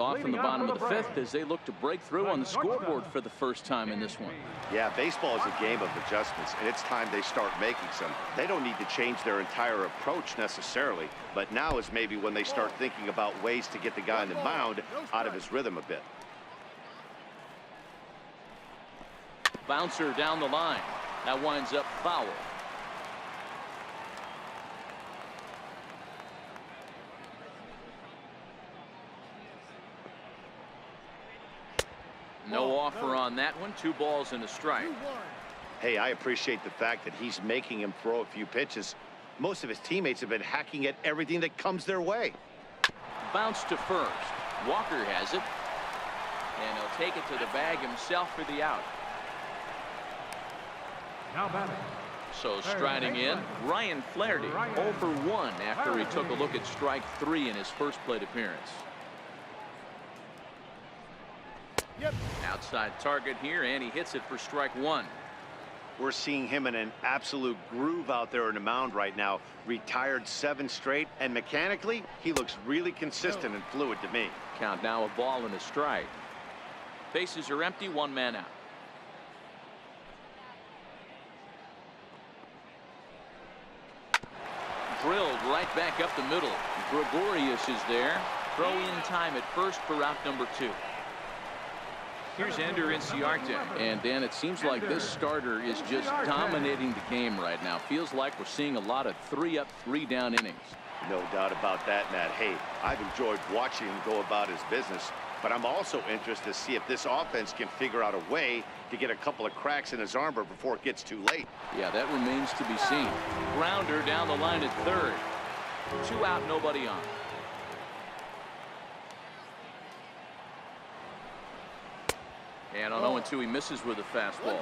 Off in the bottom of the fifth as they look to break through on the scoreboard for the first time in this one. Yeah, baseball is a game of adjustments, and it's time they start making some. They don't need to change their entire approach necessarily, but now is maybe when they start thinking about ways to get the guy on the mound out of his rhythm a bit. Bouncer down the line. That winds up foul. No offer on that one. 2 balls and a strike. Hey, I appreciate the fact that he's making him throw a few pitches. Most of his teammates have been hacking at everything that comes their way. Bounce to first. Walker has it. And he'll take it to the bag himself for the out. Now batting. So striding in, Ryan Flaherty, 0 for 1 after he took a look at strike 3 in his first plate appearance. Outside target here, and he hits it for strike 1. We're seeing him in an absolute groove out there in the mound right now. Retired 7 straight, and mechanically, he looks really consistent and fluid to me. Count now, a ball and a strike. Bases are empty, 1 man out. Drilled right back up the middle. Gregorius is there. Throw in time at first for out number 2. Here's Ender Inciarte. And Dan, it seems like this starter is just dominating the game right now. Feels like we're seeing a lot of 3-up, 3-down innings. No doubt about that, Matt. Hey, I've enjoyed watching him go about his business, but I'm also interested to see if this offense can figure out a way to get a couple of cracks in his armor before it gets too late. Yeah, that remains to be seen. Grounder down the line at third. 2 out, nobody on. And on 0-2, he misses with a fastball.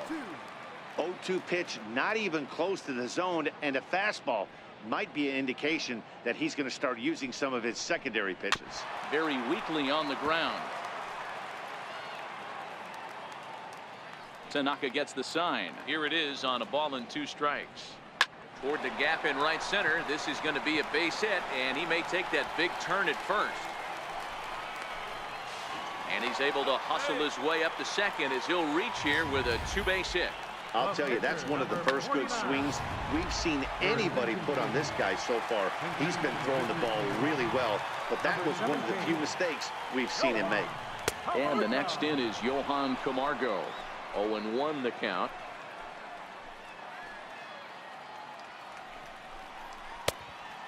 0-2 pitch, not even close to the zone, and a fastball might be an indication that he's going to start using some of his secondary pitches. Very weakly on the ground. Tanaka gets the sign. Here it is on a ball and 2 strikes. Toward the gap in right center. This is going to be a base hit, and he may take that big turn at first. And he's able to hustle his way up to second as he'll reach here with a 2-base hit. I'll tell you, that's one of the first good swings we've seen anybody put on this guy so far. He's been throwing the ball really well, but that was one of the few mistakes we've seen him make. And the next in is Johan Camargo. 0-1 the count.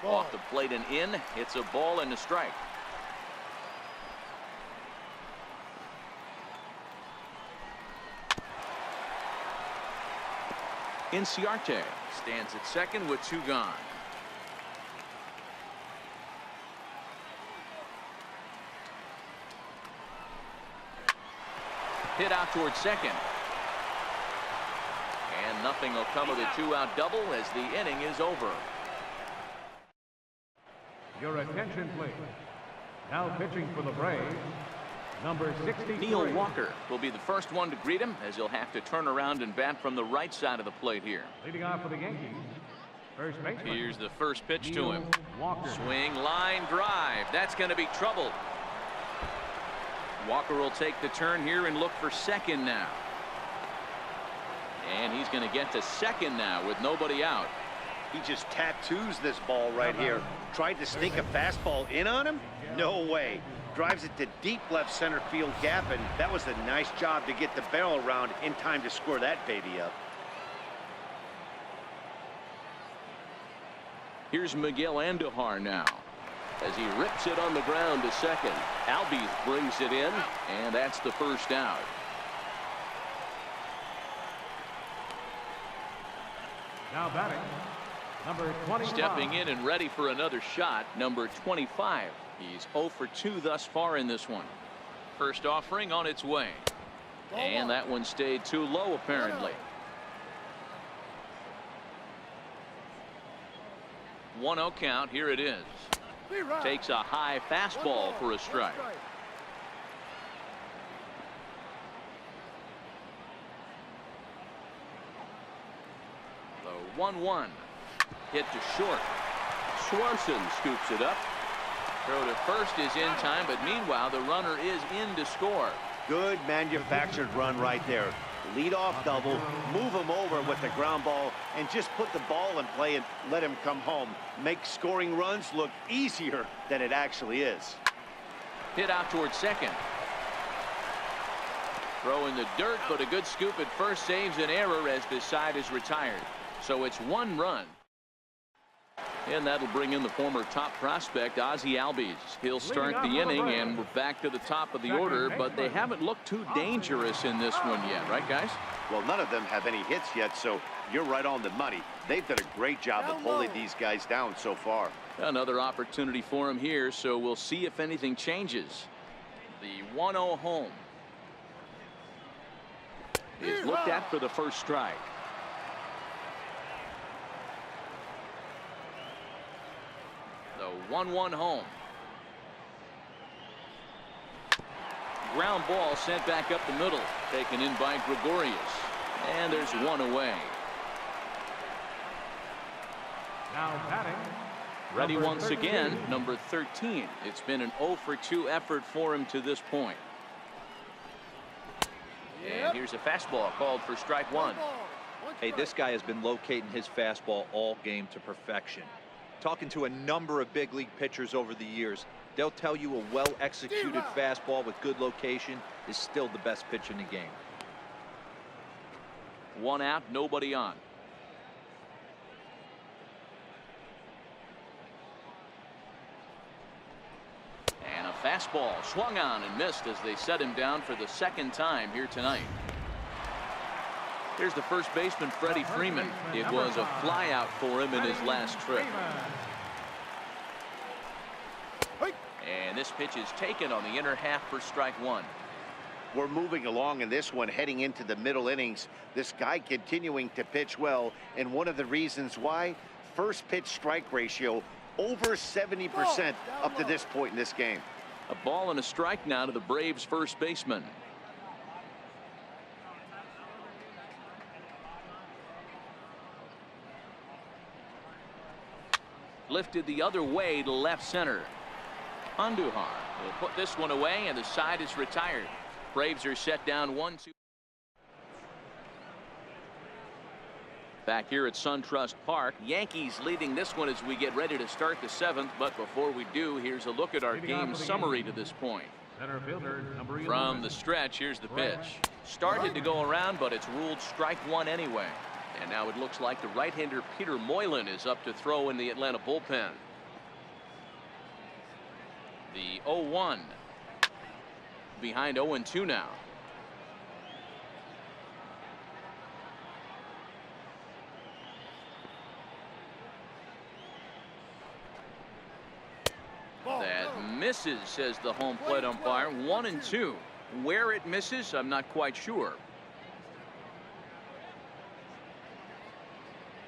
Off the plate and in. It's a ball and a strike. Inciarte stands at second with 2 gone. Hit out towards second. And nothing will come of the 2-out double as the inning is over. Your attention, please. Now pitching for the Braves, number 63. Neil Walker will be the first one to greet him as he'll have to turn around and bat from the right side of the plate here. Leading off for the Yankees, first baseman. Here's the first pitch to Neil him. Walker. Swing, line drive. That's going to be trouble. Walker will take the turn here and look for second now. And he's going to get to second now with nobody out. He just tattoos this ball right here. Tried to sneak a fastball in on him? No way. Drives it to deep left center field gap, and that was a nice job to get the barrel around in time to score that baby up. Here's Miguel Andujar now as he rips it on the ground to second. Albies brings it in, and that's the first out. Now batting, number 25. Stepping in and ready for another shot, number 25. He's 0 for 2 thus far in this one. First offering on its way. And that one stayed too low apparently. 1-0 count. Here it is. Takes a high fastball for a strike. The 1-1 hit to short. Swanson scoops it up. Throw to first is in time, but meanwhile the runner is in to score. Good manufactured run right there. Lead off double, move him over with the ground ball, and just put the ball in play and let him come home. Make scoring runs look easier than it actually is. Hit out towards second. Throw in the dirt, but a good scoop at first saves an error as this side is retired. So it's 1 run. And that'll bring in the former top prospect, Ozzie Albies. He'll start the inning, and we're back to the top of the order, but they haven't looked too dangerous in this one yet, right, guys? Well, none of them have any hits yet, so you're right on the money. They've done a great job of holding these guys down so far. Another opportunity for him here, so we'll see if anything changes. The 1-0 home is looked at for the first strike. The 1-1 home. Ground ball sent back up the middle, taken in by Gregorius, and there's 1 away. Now batting. Ready Number once 13. again, number 13. It's been an 0 for 2 effort for him to this point. And here's a fastball called for strike 1. Hey, this guy has been locating his fastball all game to perfection. Talking to a number of big league pitchers over the years, they'll tell you a well-executed fastball with good location is still the best pitch in the game. 1 out, nobody on. And a fastball swung on and missed as they set him down for the 2nd time here tonight. Here's the first baseman, Freddie Freeman. It was a flyout for him in his last trip. And this pitch is taken on the inner half for strike 1. We're moving along in this one, heading into the middle innings. This guy continuing to pitch well, and one of the reasons why, first pitch strike ratio over 70% up to this point in this game. A ball and a strike now to the Braves first baseman. Lifted the other way to left center. Andujar will put this one away, and the side is retired. Braves are set down 1-2. Back here at SunTrust Park, Yankees leading this one as we get ready to start the 7th. But before we do, here's a look at our game summary to this point. Center fielder, number 11. From the stretch, here's the pitch. Started to go around, but it's ruled strike 1 anyway. And now it looks like the right-hander Peter Moylan is up to throw in the Atlanta bullpen. The 0-1. Behind 0-2 now. That misses, says the home plate umpire. 1-2. Where it misses, I'm not quite sure.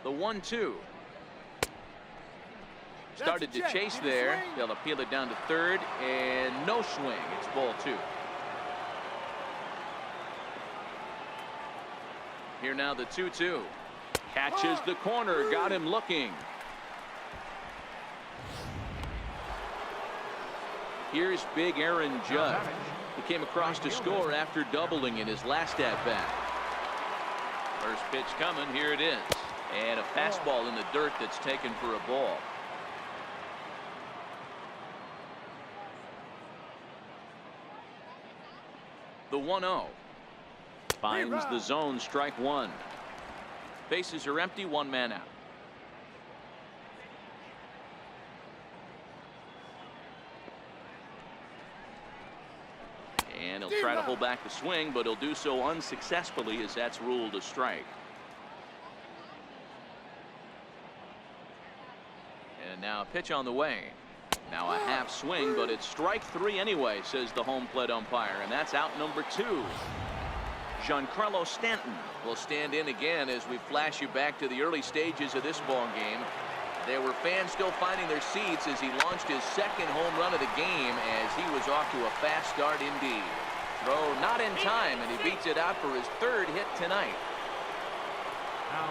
The 1-2. Started to chase there. They'll appeal it down to third, and no swing. It's ball 2. Here now the 2-2. Catches the corner, got him looking. Here's big Aaron Judge. He came across to score after doubling in his last at-bat. First pitch coming, here it is. And a fastball in the dirt that's taken for a ball. The 1-0. Finds the zone, strike 1. Bases are empty, 1 man out. And he'll try to hold back the swing, but he'll do so unsuccessfully as that's ruled a strike. And now a pitch on the way. Now a half swing, but it's strike 3 anyway, says the home plate umpire, and that's out number 2. Giancarlo Stanton will stand in again as we flash you back to the early stages of this ball game. There were fans still finding their seats as he launched his 2nd home run of the game as he was off to a fast start indeed. Throw not in time, and he beats it out for his 3rd hit tonight.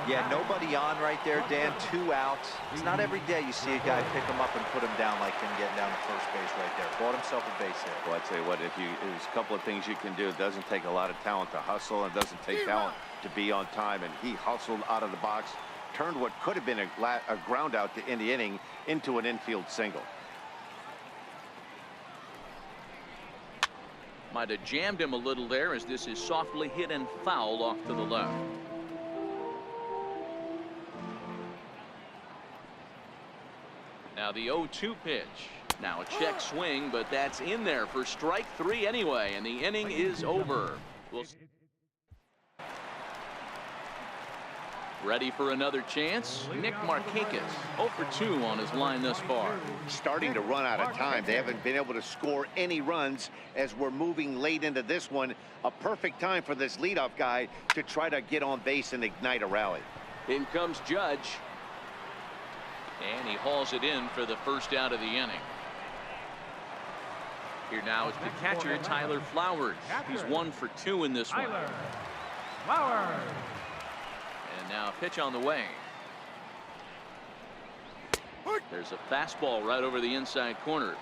Yeah, nobody on right there, Dan. 2 outs. It's not every day you see a guy pick him up and put him down like him getting down to first base right there. Bought himself a base hit. Well, I'd say what, there's a couple of things you can do. It doesn't take a lot of talent to hustle, and it doesn't take talent to be on time. And he hustled out of the box, turned what could have been a ground out to end the inning into an infield single. Might have jammed him a little there as this is softly hit and foul off to the left. Now the 0-2 pitch. Now a check swing, but that's in there for strike 3 anyway, and the inning is over. Ready for another chance? Nick Markakis, 0 for 2 on his line thus far. Starting to run out of time. They haven't been able to score any runs as we're moving late into this one. A perfect time for this leadoff guy to try to get on base and ignite a rally. In comes Judge. And he hauls it in for the first out of the inning. Here now is the catcher, Tyler Flowers. He's 1 for 2 in this one. Flowers. And now a pitch on the way. There's a fastball right over the inside corner.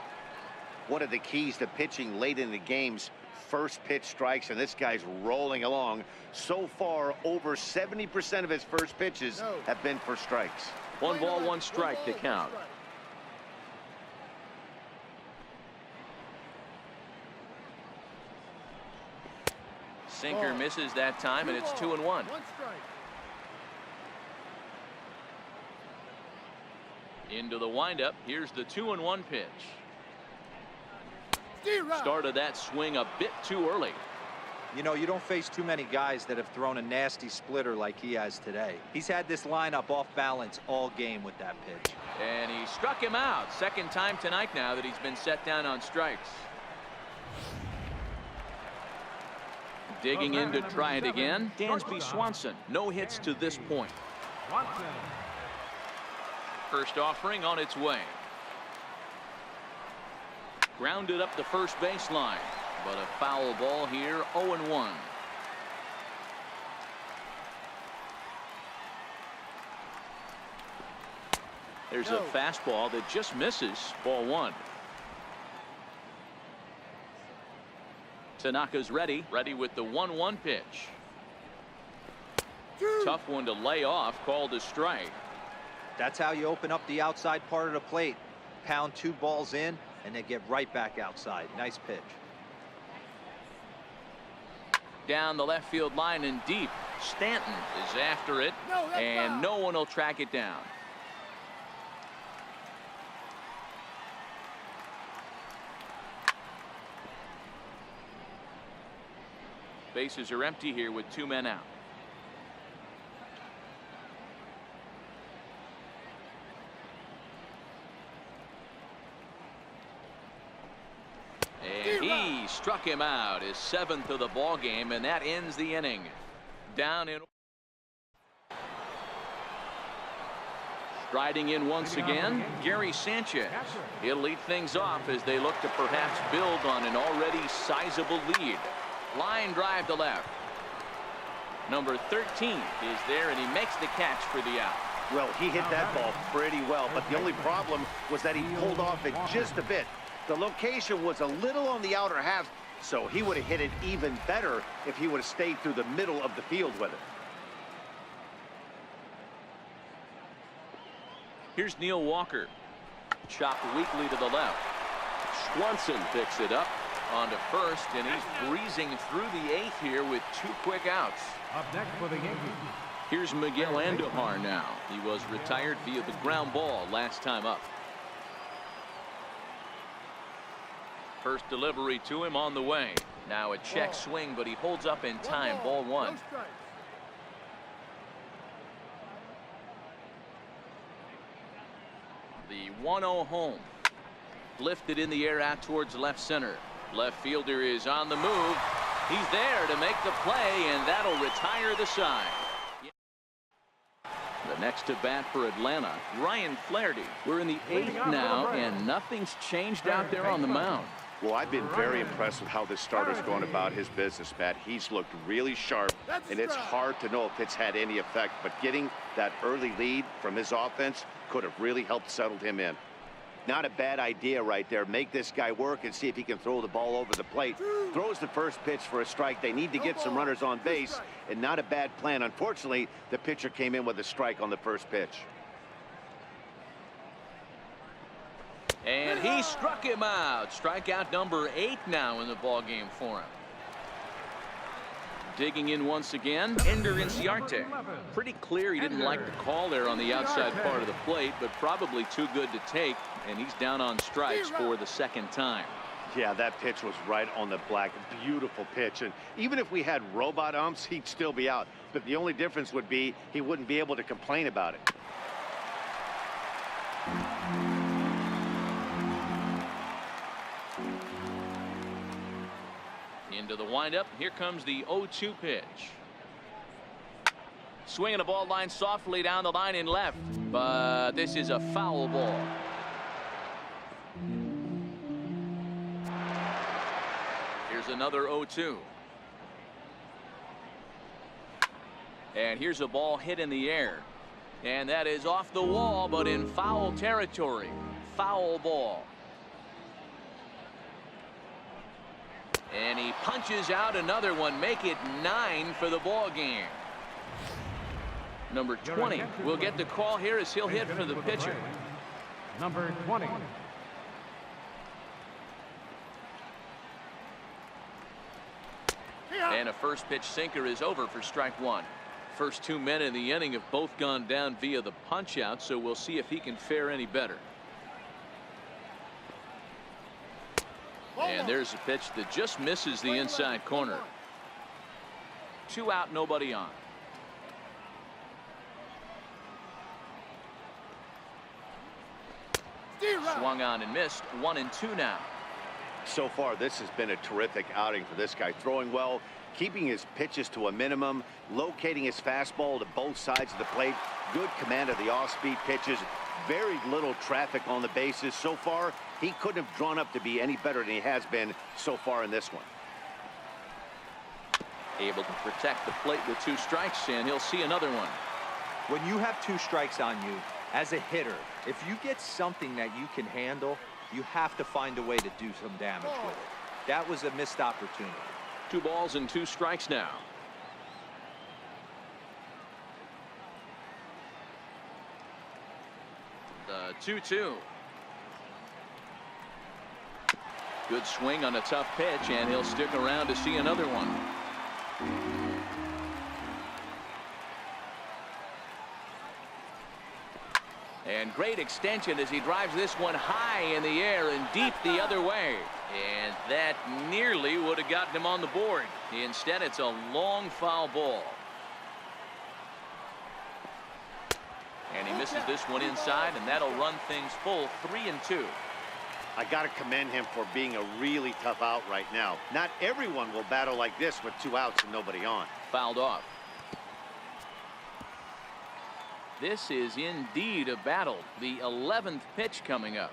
One of the keys to pitching late in the game's first pitch strikes, and this guy's rolling along. So far, over 70% of his first pitches have been for strikes. 1 ball, 1 strike to count. Sinker misses that time, and it's 2-1. Into the windup. Here's the 2-1 pitch. Started that swing a bit too early. You know, you don't face too many guys that have thrown a nasty splitter like he has today. He's had this lineup off balance all game with that pitch. And he struck him out. Second time tonight now that he's been set down on strikes. Digging in to try it again. Dansby Swanson. No hits to this point. First offering on its way. Grounded up the first baseline. But a foul ball here, 0-1. There's a fastball that just misses. Ball 1. Tanaka's ready with the 1-1 pitch. Tough one to lay off, called a strike. That's how you open up the outside part of the plate. Pound 2 balls in and then get right back outside. Nice pitch. Down the left field line and deep. Stanton is after it, and no one will track it down. Bases are empty here with 2 men out. And he struck him out, his 7th of the ball game, and that ends the inning. Down in. Striding in once again, Gary Sanchez. He'll lead things off as they look to perhaps build on an already sizable lead. Line drive to left. Number 13 is there, and he makes the catch for the out. Well, he hit that ball pretty well, but the only problem was that he pulled off it just a bit. The location was a little on the outer half, so he would have hit it even better if he would have stayed through the middle of the field with it. Here's Neil Walker. Chopped weakly to the left. Swanson picks it up on to first, and he's breezing through the 8th here with 2 quick outs. Up next for the Yankees. Here's Miguel Andujar now. He was retired via the ground ball last time up. First delivery to him on the way. Now a check swing, but he holds up in time. Ball 1. The 1-0 home. Lifted in the air out towards left center. Left fielder is on the move. He's there to make the play, and that'll retire the side. The next to bat for Atlanta, Ryan Flaherty. We're in the 8th now, and nothing's changed out there on the mound. Well, I've been very impressed with how this starter's going about his business, Matt. He's looked really sharp, and it's hard to know if it's had any effect, but getting that early lead from his offense could have really helped settle him in. Not a bad idea right there. Make this guy work and see if he can throw the ball over the plate. Throws the first pitch for a strike. They need to get some runners on base, and not a bad plan. Unfortunately, the pitcher came in with a strike on the first pitch. And he struck him out. Strikeout number 8 now in the ball game for him. Digging in once again, Ender Inciarte. Pretty clear he didn't like the call there on the outside part of the plate, but probably too good to take, and he's down on strikes for the second time. Yeah, that pitch was right on the black. Beautiful pitch. And even if we had robot umps, he'd still be out. But the only difference would be he wouldn't be able to complain about it. Into the windup. Here comes the 0-2 pitch. Swinging the ball line softly down the line in left, but this is a foul ball. Here's another 0-2. And here's a ball hit in the air. And that is off the wall, but in foul territory. Foul ball. And he punches out another one. Make it 9 for the ball game. Number 20 will get the call here as he'll hit for the pitcher. Number 20. And a first pitch sinker is over for strike 1. First 2 men in the inning have both gone down via the punch out, so we'll see if he can fare any better. And there's a pitch that just misses the inside corner. 2 out, nobody on. Swung on and missed. 1-2 now. So far, this has been a terrific outing for this guy. Throwing well, keeping his pitches to a minimum, locating his fastball to both sides of the plate. Good command of the off-speed pitches. Very little traffic on the bases. So far, he couldn't have drawn up to be any better than he has been so far in this one. Able to protect the plate with 2 strikes, and he'll see another one. When you have 2 strikes on you, as a hitter, if you get something that you can handle, you have to find a way to do some damage with it. That was a missed opportunity. 2 balls and 2 strikes now. The 2-2. Good swing on a tough pitch, and he'll stick around to see another one. And great extension as he drives this one high in the air and deep the other way. And that nearly would have gotten him on the board. Instead, it's a long foul ball. And he misses this one inside, and that'll run things full 3-2. I got to commend him for being a really tough out right now. Not everyone will battle like this with 2 outs and nobody on. Fouled off. This is indeed a battle. The 11th pitch coming up.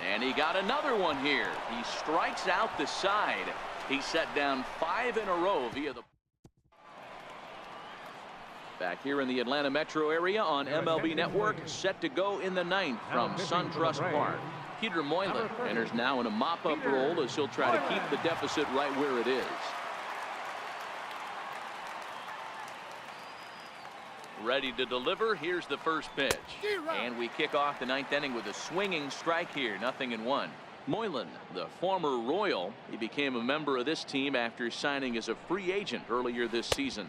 And he got another one here. He strikes out the side. He set down 5 in a row via the... Back here in the Atlanta metro area on MLB Network, set to go in the 9th from SunTrust Park. Peter Moylan enters now in a mop-up role as he'll try to keep the deficit right where it is. Ready to deliver. Here's the first pitch. And we kick off the 9th inning with a swinging strike here. 0-1. Moylan, the former Royal, he became a member of this team after signing as a free agent earlier this season.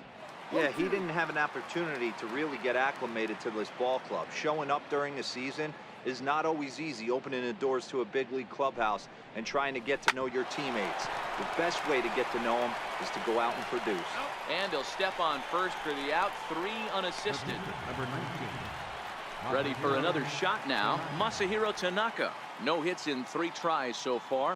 Yeah, he didn't have an opportunity to really get acclimated to this ball club. Showing up during the season is not always easy, opening the doors to a big league clubhouse and trying to get to know your teammates. The best way to get to know them is to go out and produce. And he'll step on first for the out, 3 unassisted. Number 19. Ready for another shot now, Masahiro Tanaka. No hits in 3 tries so far.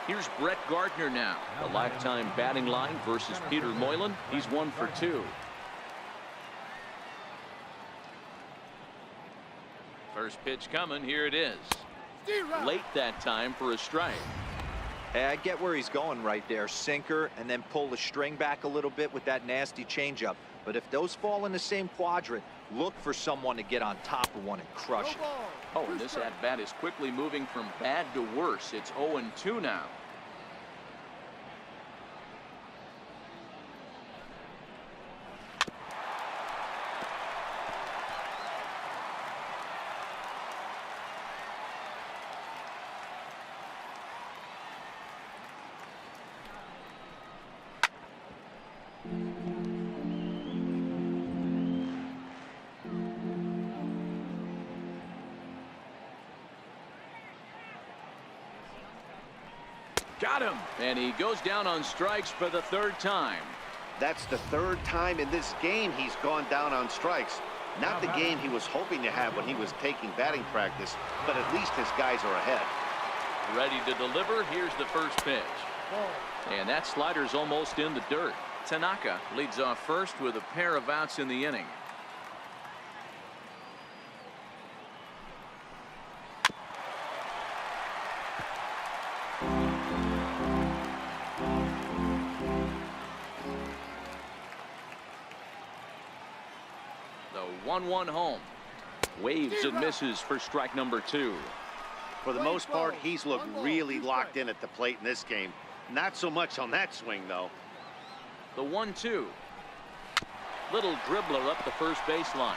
Here's Brett Gardner now. The lifetime batting line versus Peter Moylan. He's 1 for 2. First pitch coming. Here it is. Late that time for a strike. Hey, I get where he's going right there. Sinker and then pull the string back a little bit with that nasty changeup. But if those fall in the same quadrant, look for someone to get on top of one and crush it. Oh, and this at-bat is quickly moving from bad to worse. It's 0-2 now. Got him, and he goes down on strikes for the 3rd time. That's the 3rd time in this game he's gone down on strikes. Not the game he was hoping to have when he was taking batting practice, but at least his guys are ahead. Ready to deliver. Here's the first pitch. And that slider's almost in the dirt. Tanaka leads off first with a pair of outs in the inning. The 1-1 home. Waves and misses for strike number 2. For the most part, he's looked really locked in at the plate in this game. Not so much on that swing, though. The 1-2. Little dribbler up the first baseline.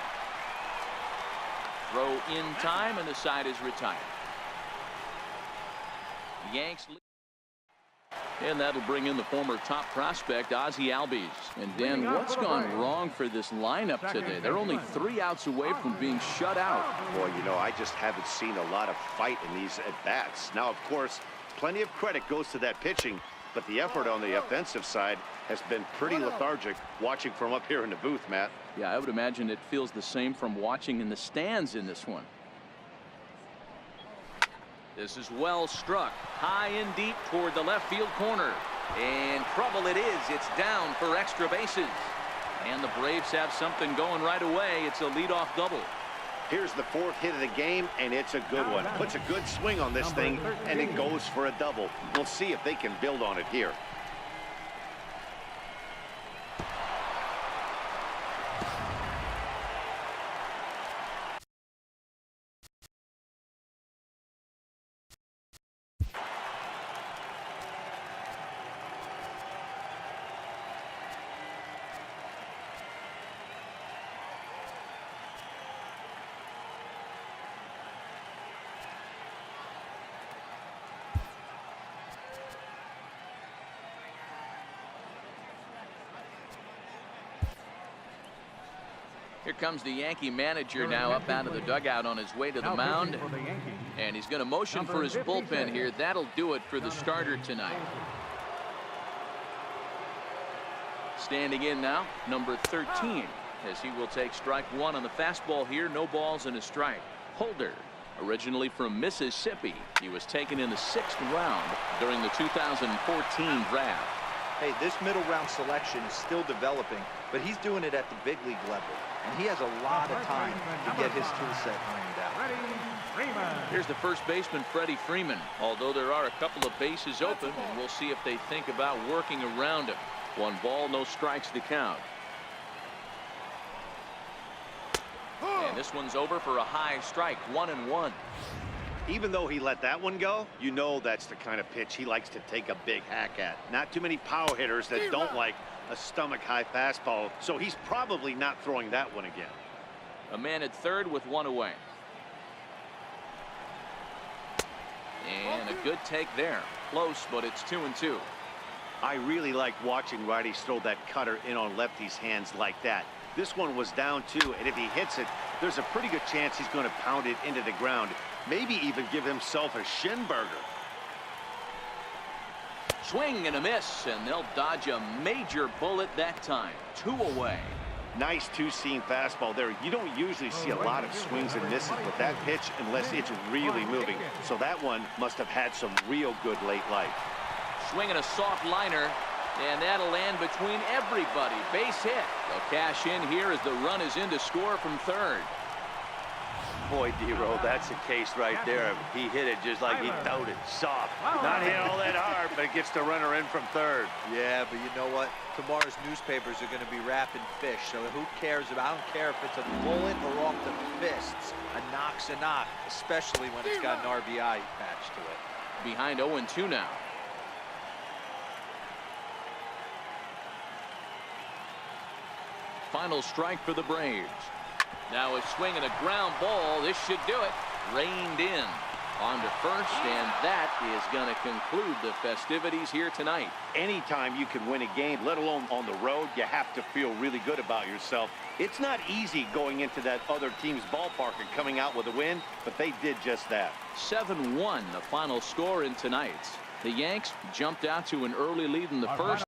Throw in time, and the side is retired. Yanks lead. And that'll bring in the former top prospect, Ozzie Albies. And Dan, what's gone wrong for this lineup today? They're only 3 outs away from being shut out. Boy, you know, I just haven't seen a lot of fight in these at-bats. Now, of course, plenty of credit goes to that pitching, but the effort on the offensive side has been pretty lethargic watching from up here in the booth, Matt. Yeah, I would imagine it feels the same from watching in the stands in this one. This is well struck. High and deep toward the left field corner. And trouble it is. It's down for extra bases. And the Braves have something going right away. It's a leadoff double. Here's the 4th hit of the game, and it's a good one. Puts a good swing on this thing, and it goes for a double. We'll see if they can build on it here. Here comes the Yankee manager now up out of the dugout on his way to the mound. And he's going to motion for his bullpen here. That'll do it for the starter tonight. Standing in now, number 13, as he will take strike 1 on the fastball here. No balls and a strike. Holder, originally from Mississippi. He was taken in the 6th round during the 2014 draft. Hey, this middle round selection is still developing, but he's doing it at the big league level. And he has a lot of time to get his tool set ironed out. Here's the first baseman, Freddie Freeman. Although there are a couple of bases open, and we'll see if they think about working around him. 1 ball, no strikes to count. And this one's over for a high strike, 1-1. Even though he let that one go, you know that's the kind of pitch he likes to take a big hack at. Not too many power hitters that don't like a stomach-high fastball, so he's probably not throwing that one again. A man at third with 1 away. And a good take there. Close, but it's 2-2. I really like watching righties throw that cutter in on lefties' hands like that. This one was down 2, and if he hits it, there's a pretty good chance he's going to pound it into the ground. Maybe even give himself a shin burger. Swing and a miss, and they'll dodge a major bullet that time. 2 away. Nice two-seam fastball there. You don't usually see a lot of swings and misses with that pitch unless it's really moving. So that one must have had some real good late life. Swinging a soft liner, and that'll land between everybody. Base hit. They'll cash in here as the run is in to score from third. Boy, D-Roll, that's the case right there. He hit it just like he throwed it, soft. Not hit all that hard, but it gets the runner in from third. Yeah, but you know what? Tomorrow's newspapers are going to be wrapping fish, so who cares about? I don't care if it's a bullet or off the fists. A knock's a knock, especially when it's got an RBI attached to it. Behind 0-2 now. Final strike for the Braves. Now a swing and a ground ball. This should do it. Reined in. On to first, and that is going to conclude the festivities here tonight. Anytime you can win a game, let alone on the road, you have to feel really good about yourself. It's not easy going into that other team's ballpark and coming out with a win, but they did just that. 7-1, the final score in tonight's. The Yanks jumped out to an early lead in the first.